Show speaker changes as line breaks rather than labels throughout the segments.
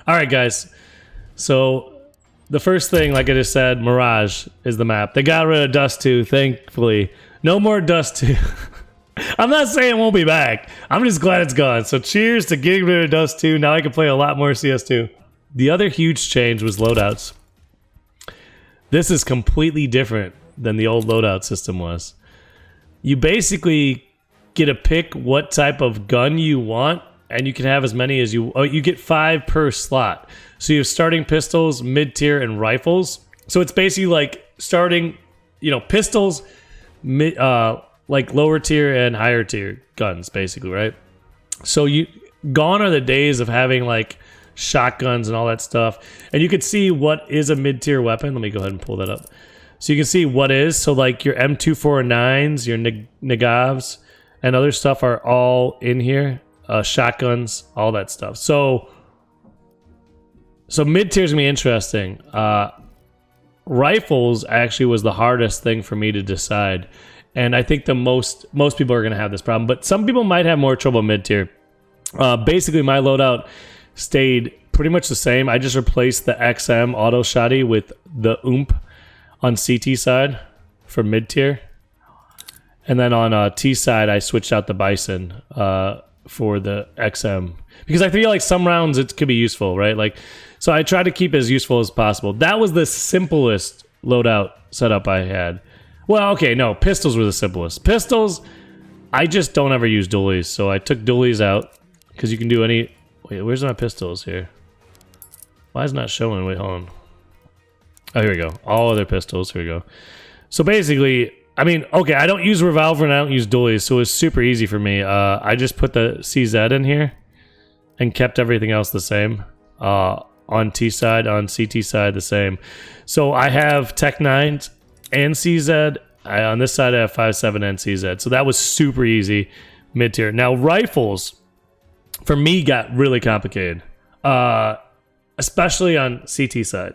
All right, guys. So the first thing, like I just said, Mirage is the map. They got rid of Dust 2, thankfully. No more Dust 2. I'm not saying it won't be back. I'm just glad it's gone. So cheers to getting rid of Dust 2. Now I can play a lot more CS2. The other huge change was loadouts. This is completely different than the old loadout system was. You basically get to pick what type of gun you want, and you can have as many as you... Oh, you get 5 per slot. So you have starting pistols, mid-tier, and rifles. So it's basically like starting, you know, pistols, like lower tier and higher tier guns, basically, right? So gone are the days of having like shotguns and all that stuff. And you can see what is a mid-tier weapon. Let me go ahead and pull that up. So you can see what is. So like your M249s, your Nagavs, and other stuff are all in here. Shotguns, all that stuff. So mid-tier is going to be interesting. Rifles actually was the hardest thing for me to decide. And I think most people are going to have this problem. But some people might have more trouble mid-tier. Basically, my loadout stayed pretty much the same. I just replaced the XM auto shotty with the OOMP on CT side for mid-tier. And then on T side, I switched out the Bison for the XM. Because I feel like some rounds it could be useful, right? Like, so I tried to keep it as useful as possible. That was the simplest loadout setup I had. Well, okay, no, pistols were the simplest. Pistols, I just don't ever use dualies. So I took dualies out because you can do any... Wait, where's my pistols here? Why is it not showing? Wait, hold on. Oh, here we go. All other pistols. Here we go. So basically, I mean, okay, I don't use revolver and I don't use dualies, so it's super easy for me. I just put the CZ in here and kept everything else the same. On T side, on CT side, the same. So I have Tech 9s and CZ. On this side, I have 5.7 and CZ. So that was super easy mid-tier. Now, rifles, for me, got really complicated. Especially on CT side.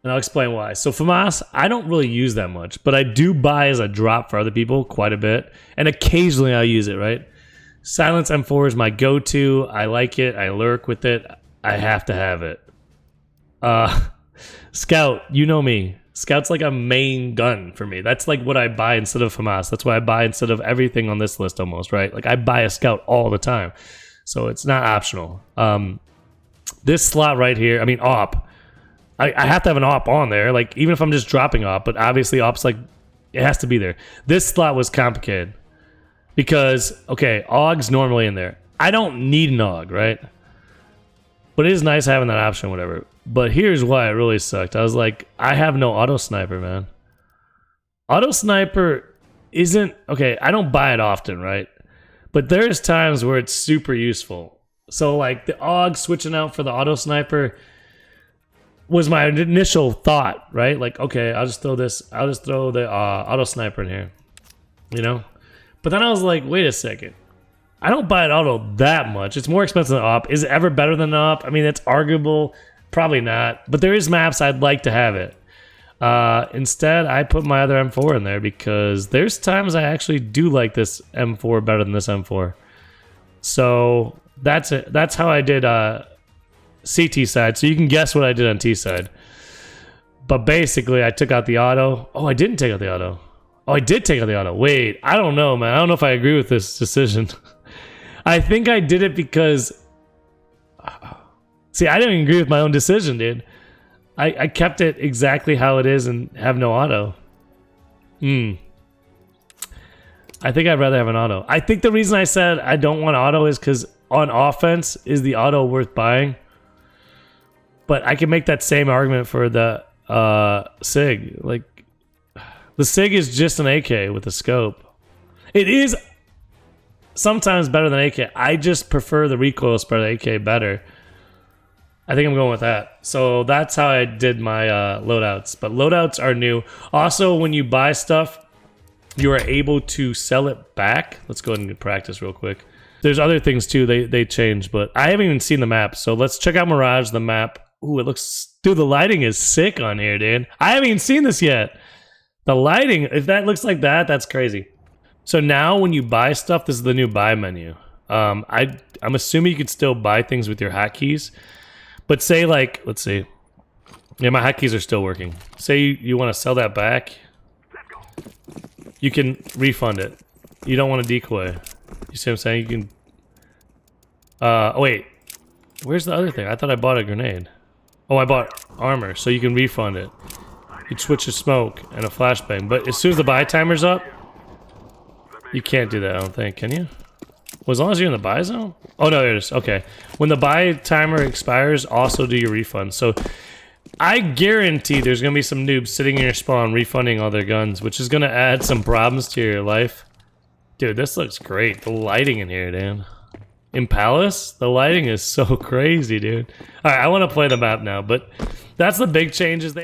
And I'll explain why. So FAMAS, I don't really use that much, but I do buy as a drop for other people quite a bit. And occasionally I'll use it, right? Silence M4 is my go-to. I like it. I lurk with it. I have to have it. Scout, you know me. Scout's like a main gun for me. That's like what I buy instead of FAMAS. That's why I buy instead of everything on this list almost, right? Like I buy a Scout all the time. So it's not optional. This slot right here, I mean, AWP. I have to have an AWP on there, like even if I'm just dropping AWP, but obviously AWP's like, it has to be there. This slot was complicated because, okay, AUG's normally in there. I don't need an AUG, right? But it is nice having that option, whatever. But here's why it really sucked. I was like, I have no auto sniper, man. Auto sniper isn't, okay, I don't buy it often, right? But there's times where it's super useful. So like the AUG switching out for the auto sniper was my initial thought, right? Like, okay, I'll just throw the auto sniper in here, you know? But then I was like, wait a second. I don't buy an auto that much. It's more expensive than AWP. Is it ever better than AWP? I mean, it's arguable. Probably not. But there is maps I'd like to have it. Instead, I put my other M4 in there because there's times I actually do like this M4 better than this M4. So that's it. That's how I did CT side. So you can guess what I did on T side. But basically, I took out the auto. Oh, I didn't take out the auto. Oh, I did take out the auto. Wait, I don't know, man. I don't know if I agree with this decision. I think I did it because... See, I didn't even agree with my own decision, dude. I kept it exactly how it is and have no auto. I think I'd rather have an auto. I think the reason I said I don't want auto is because on offense, is the auto worth buying? But I can make that same argument for the SIG. Like, the SIG is just an AK with a scope. It is sometimes better than AK. I just prefer the recoil spread of AK better. I think I'm going with that. So that's how I did my loadouts. But loadouts are new. Also, when you buy stuff, you are able to sell it back. Let's go ahead and practice real quick. There's other things too they changed, but I haven't even seen the map. So let's check out Mirage, the map. Ooh, it looks... Dude, the lighting is sick on here, dude. I haven't even seen this yet. The lighting, if that looks like that, that's crazy. So now when you buy stuff, this is the new buy menu. I'm assuming you can still buy things with your hotkeys. But say like, let's see. Yeah, my hotkeys are still working. Say you want to sell that back. You can refund it. You don't want to decoy. You see what I'm saying? You can... oh wait. Where's the other thing? I thought I bought a grenade. Oh, I bought armor, so you can refund it. You switch to smoke and a flashbang. But as soon as the buy timer's up, you can't do that, I don't think. Can you? Well, as long as you're in the buy zone? Oh, no, there it is. Okay. When the buy timer expires, also do your refund. So I guarantee there's going to be some noobs sitting in your spawn refunding all their guns, which is going to add some problems to your life. Dude, this looks great. The lighting in here, dude. In Palace, the lighting is so crazy, dude. All right, I want to play the map now, but that's the big changes.